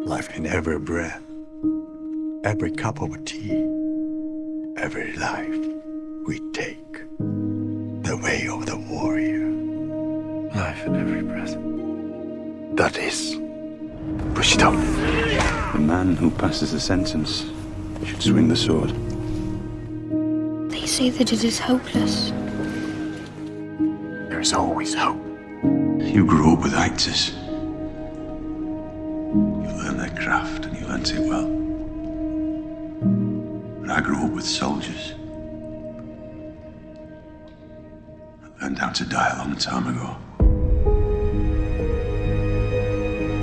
life in every breath, every cup of tea, every life we take, the way of the warrior. Life in every breath. That is Bushido. The man who passes the sentence should swing the sword. They say that it is hopeless. There is always hope. You grew up with actors. You learned their craft and you learnt it well. But I grew up with soldiers. I learned how to die a long time ago.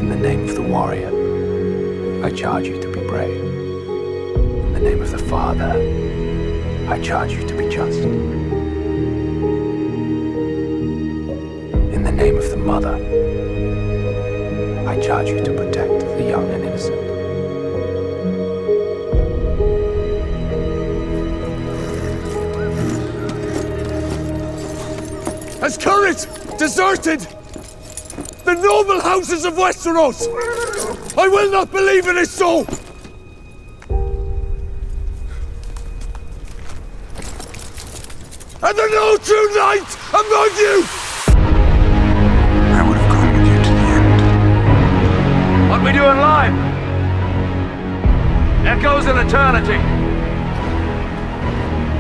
In the name of the warrior, I charge you to be brave. In the name of the Father, I charge you to be just. In the name of the Mother, I charge you to protect the young and innocent. Has courage deserted the noble houses of Westeros? I will not believe it is so! Are there no true knights among you? I would have gone with you to the end. What we do in life echoes in eternity.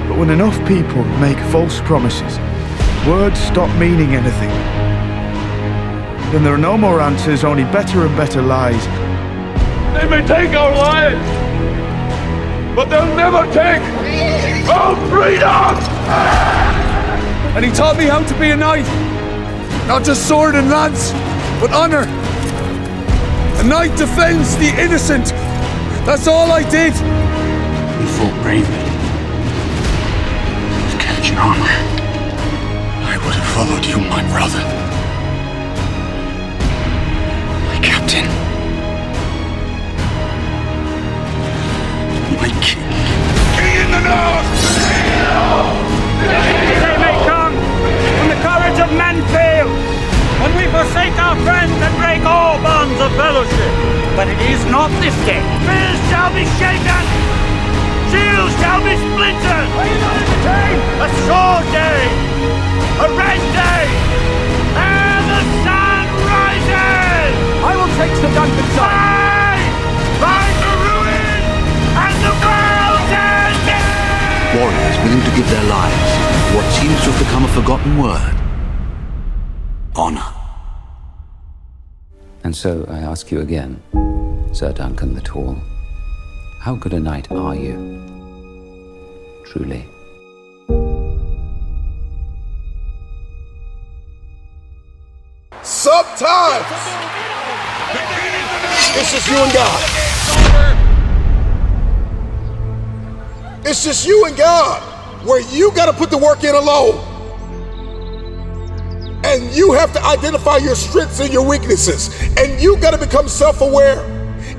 But when enough people make false promises, words stop meaning anything. Then there are no more answers, only better and better lies. They may take our lives, but they'll never take our freedom! And he taught me how to be a knight. Not just sword and lance, but honor. A knight defends the innocent. That's all I did. You fought bravely. With courage and honor. I would have followed you, my brother. My captain. My king. King in the north! They may come when the courage of men fails, when we forsake our friends and break all bonds of fellowship. But it is not this day. Spears shall be shaken, shields shall be splintered. Are you not entertained? A sword day, a red day, and the sun rises. I will take Sir Duncan's side. Find the ruin and the world's ending. Warriors willing to give their lives for what seems to have become a forgotten word. Honor. And so I ask you again, Sir Duncan the Tall, how good a knight are you, truly? Sometimes it's just you and God. It's just you and God, where you got to put the work in alone. And you have to identify your strengths and your weaknesses. And you got to become self-aware.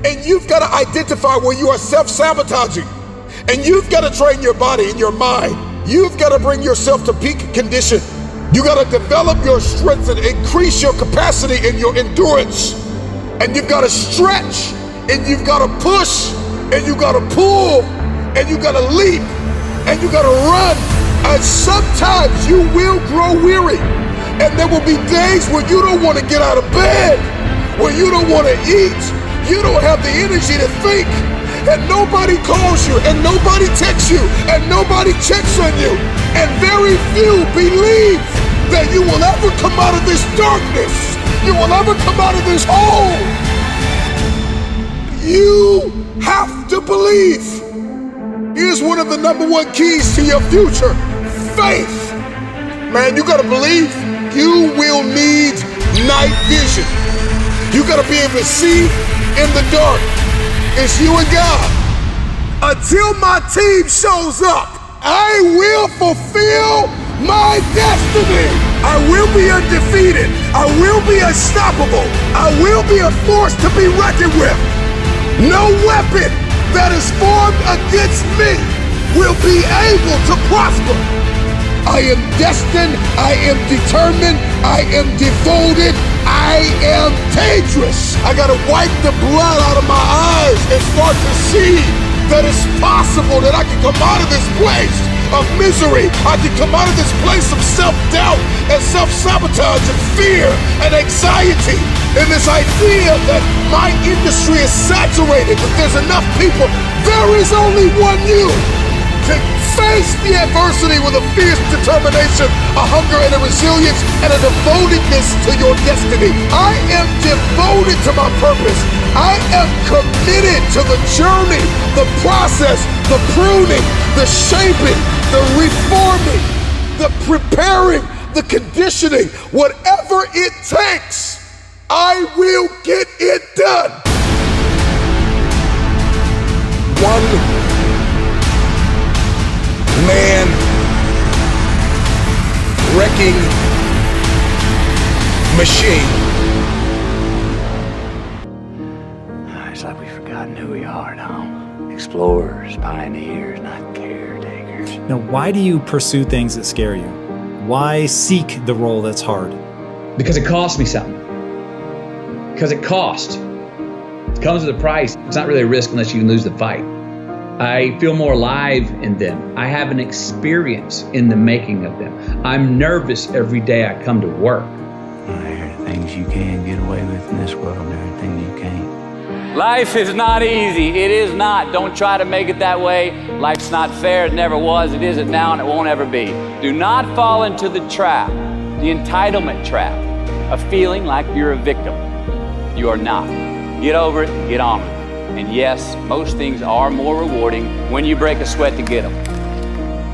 And you've got to identify where you are self-sabotaging. And you've got to train your body and your mind. You've got to bring yourself to peak condition. You got to develop your strengths and increase your capacity and your endurance. And you've got to stretch, and you've got to push, and you got to pull, and you got to leap, and you got to run. And sometimes you will grow weary. And there will be days where you don't want to get out of bed, where you don't want to eat, you don't have the energy to think, and nobody calls you, and nobody texts you, and nobody checks on you, and very few believe that you will ever come out of this darkness, you will ever come out of this hole. You have to believe. Here's one of the #1 keys to your future: faith. Man, you gotta believe. You will need night vision. You gotta be able to see in the dark. It's you and God. Until my team shows up, I will fulfill my destiny. I will be undefeated. I will be unstoppable. I will be a force to be reckoned with. No weapon that is formed against me will be able to prosper. I am destined, I am determined, I am devoted, I am dangerous. I gotta wipe the blood out of my heart to see that it's possible that I can come out of this place of misery. I can come out of this place of self-doubt and self-sabotage and fear and anxiety. And this idea that my industry is saturated, that there's enough people. There is only one you to face the adversity with a fierce determination, a hunger and a resilience, and a devotedness to your destiny. I am devoted to my purpose. I am committed to the journey, the process, the pruning, the shaping, the reforming, the preparing, the conditioning. Whatever it takes, I will get it done. One man wrecking machine. It's like we've forgotten who we are now. Explorers, pioneers, not caretakers. Now, why do you pursue things that scare you? Why seek the role that's hard? Because it costs me something. Because it costs. It comes with a price. It's not really a risk unless you lose the fight. I feel more alive in them. I have an experience in the making of them. I'm nervous every day I come to work. There are things you can get away with in this world, and there are things you can't. Life is not easy. It is not. Don't try to make it that way. Life's not fair. It never was. It isn't now, and it won't ever be. Do not fall into the trap, the entitlement trap, of feeling like you're a victim. You are not. Get over it and get on with it. And yes, most things are more rewarding when you break a sweat to get them.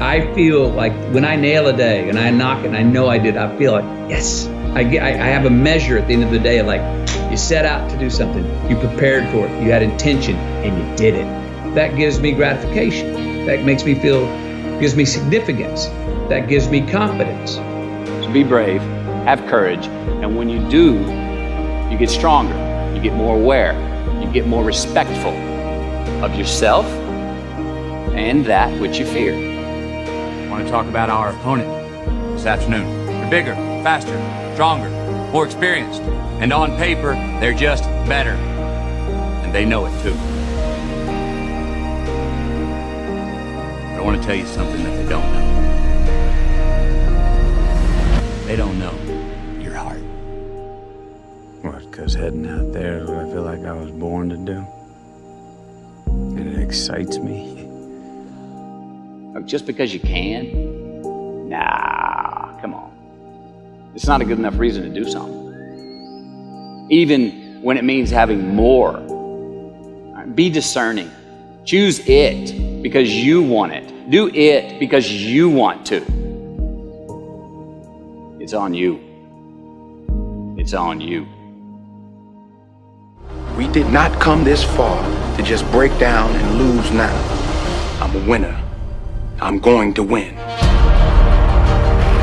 I feel like when I nail a day and I knock it and I know I did, I feel like, yes. I have a measure at the end of the day of like, you set out to do something, you prepared for it, you had intention, and you did it. That gives me gratification. That makes me feel, gives me significance. That gives me confidence. So be brave, have courage, and when you do, you get stronger, you get more aware, you get more respectful of yourself and that which you fear. I want to talk about our opponent this afternoon. They're bigger, faster, stronger, more experienced, and on paper, they're just better. And they know it too. But I want to tell you something that they don't know. They don't know your heart. What, because heading out there is what I feel like I was born to do? And it excites me. Just because you can? Nah, come on. It's not a good enough reason to do something. Even when it means having more. Be discerning. Choose it because you want it. Do it because you want to. It's on you. It's on you. We did not come this far to just break down and lose now. I'm a winner. I'm going to win.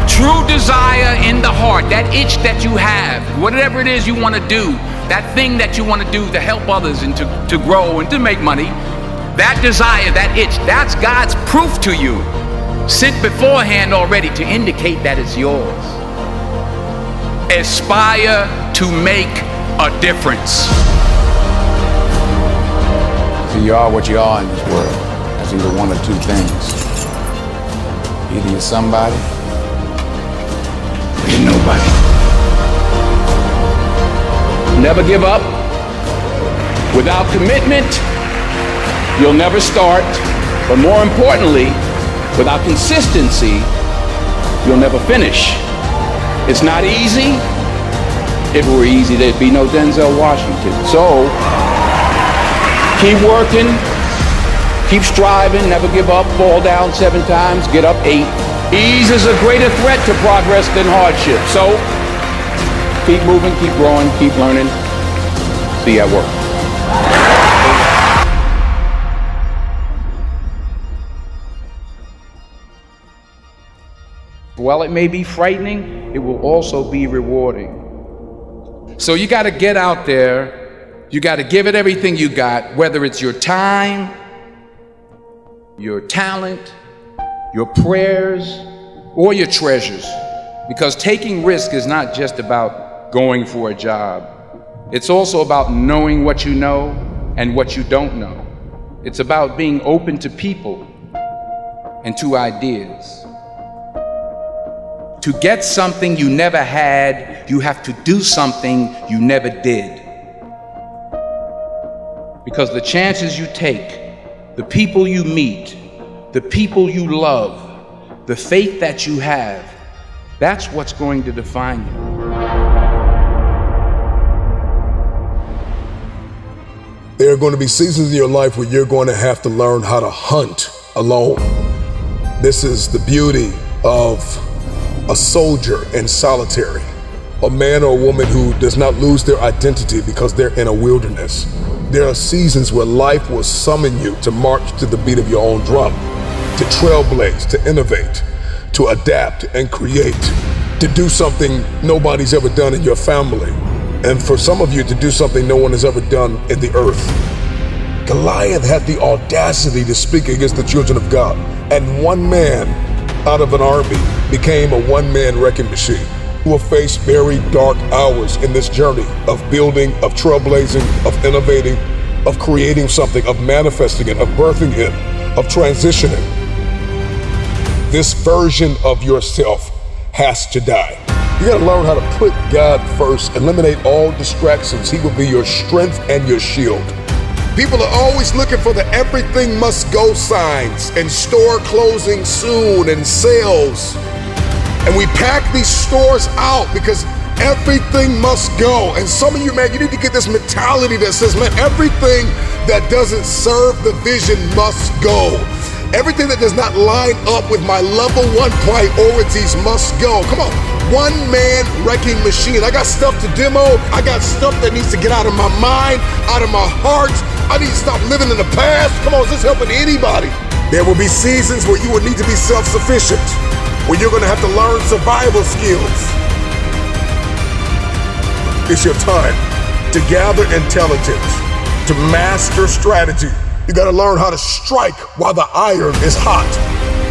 True desire in the heart, that itch that you have, whatever it is you want to do, that thing that you want to do to help others and to grow and to make money, that desire, that itch, that's God's proof to you, sent beforehand already to indicate that it's yours. Aspire to make a difference. So you are what you are in this world. That's either one or two things. Either you're somebody, or you're nobody. Never give up. Without commitment, you'll never start. But more importantly, without consistency, you'll never finish. It's not easy. If it were easy, there'd be no Denzel Washington. So, keep working, keep striving, never give up, fall down 7 times, get up 8. Ease is a greater threat to progress than hardship. So, keep moving, keep growing, keep learning. See you at work. While it may be frightening, it will also be rewarding. So you got to get out there. You got to give it everything you got, whether it's your time, your talent, your prayers, or your treasures. Because taking risk is not just about going for a job. It's also about knowing what you know and what you don't know. It's about being open to people and to ideas. To get something you never had, you have to do something you never did. Because the chances you take, the people you meet, the people you love, the faith that you have, that's what's going to define you. There are going to be seasons in your life where you're going to have to learn how to hunt alone. This is the beauty of a soldier in solitary, a man or a woman who does not lose their identity because they're in a wilderness. There are seasons where life will summon you to march to the beat of your own drum, to trailblaze, to innovate, to adapt and create, to do something nobody's ever done in your family, and for some of you to do something no one has ever done in the earth. Goliath had the audacity to speak against the children of God, and one man out of an army became a one-man wrecking machine who will face very dark hours in this journey of building, of trailblazing, of innovating, of creating something, of manifesting it, of birthing it, of transitioning. This version of yourself has to die. You gotta learn how to put God first, eliminate all distractions. He will be your strength and your shield. People are always looking for the everything must go signs and store closing soon and sales. And we pack these stores out because everything must go. And some of you, man, you need to get this mentality that says, man, everything that doesn't serve the vision must go. Everything that does not line up with my level one priorities must go. Come on, one man wrecking machine. I got stuff to demo. I got stuff that needs to get out of my mind, out of my heart. I need to stop living in the past. Come on, is this helping anybody? There will be seasons where you will need to be self-sufficient, where you're gonna have to learn survival skills. It's your time to gather intelligence, to master strategy. You gotta learn how to strike while the iron is hot.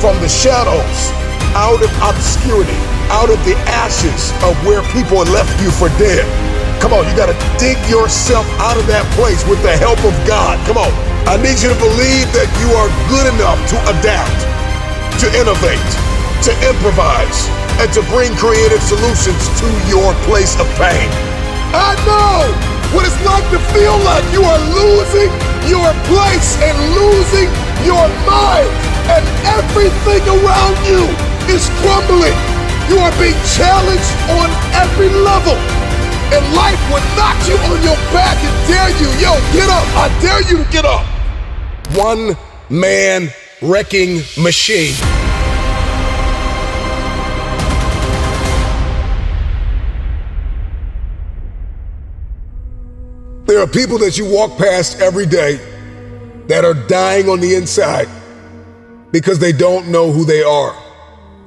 From the shadows, out of obscurity, out of the ashes of where people have left you for dead. Come on, you gotta dig yourself out of that place with the help of God. Come on, I need you to believe that you are good enough to adapt, to innovate, to improvise, and to bring creative solutions to your place of pain. I know what it's like to feel like you are losing your place and losing your mind, and everything around you is crumbling. You are being challenged on every level, and life will knock you on your back and dare you, yo, get up. I dare you to get up. One man wrecking machine. There are people that you walk past every day that are dying on the inside because they don't know who they are.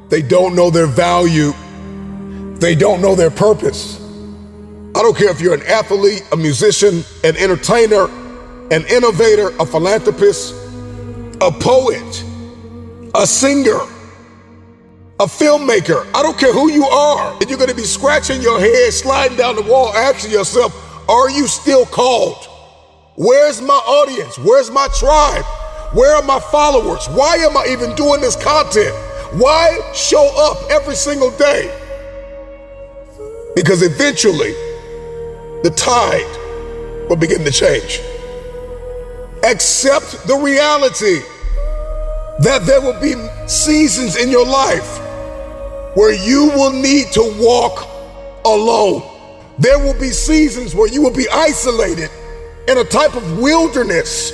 They don't know their value. They don't know their purpose. I don't care if you're an athlete, a musician, an entertainer, an innovator, a philanthropist, a poet, a singer, a filmmaker. I don't care who you are. And you're gonna be scratching your head, sliding down the wall, asking yourself, are you still called? Where's my audience? Where's my tribe? Where are my followers? Why am I even doing this content? Why show up every single day? Because eventually, the tide will begin to change. Accept the reality that there will be seasons in your life where you will need to walk alone. There will be seasons where you will be isolated in a type of wilderness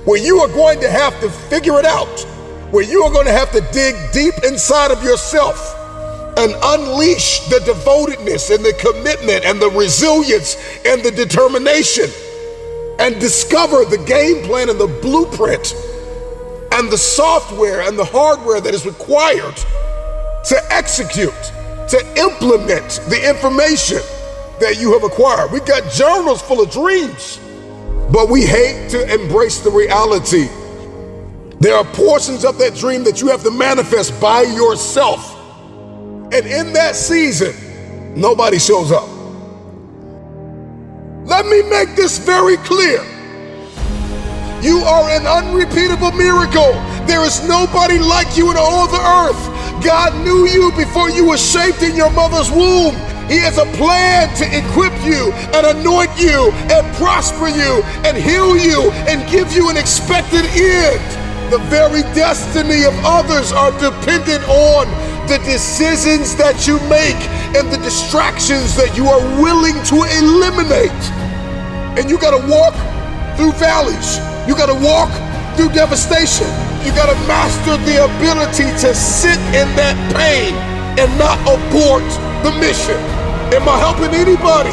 where you are going to have to figure it out, where you are going to have to dig deep inside of yourself and unleash the devotedness and the commitment and the resilience and the determination and discover the game plan and the blueprint and the software and the hardware that is required to execute, to implement the information that you have acquired. We've got journals full of dreams, but we hate to embrace the reality. There are portions of that dream that you have to manifest by yourself. And in that season, nobody shows up. Let me make this very clear. You are an unrepeatable miracle. There is nobody like you in all the earth. God knew you before you were shaped in your mother's womb. He has a plan to equip you and anoint you and prosper you and heal you and give you an expected end. The very destiny of others are dependent on the decisions that you make and the distractions that you are willing to eliminate. And you gotta walk through valleys. You gotta walk through devastation. You gotta master the ability to sit in that pain and not abort the mission. Am I helping anybody?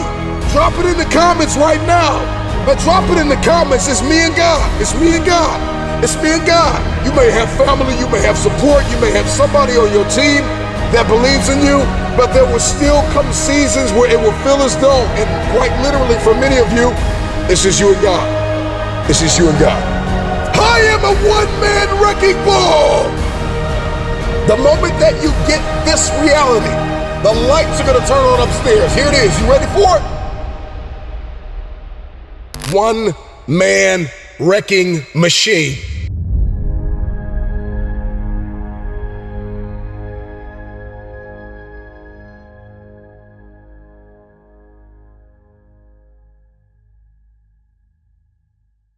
Drop it in the comments right now. But drop it in the comments. It's me and God. It's me and God. It's me and God. You may have family, you may have support, you may have somebody on your team that believes in you, but there will still come seasons where it will feel as though, and quite literally for many of you, it's just you and God. It's just you and God. I am a one-man wrecking ball. The moment that you get this reality, the lights are gonna turn on upstairs. Here it is. You ready for it? One man wrecking machine.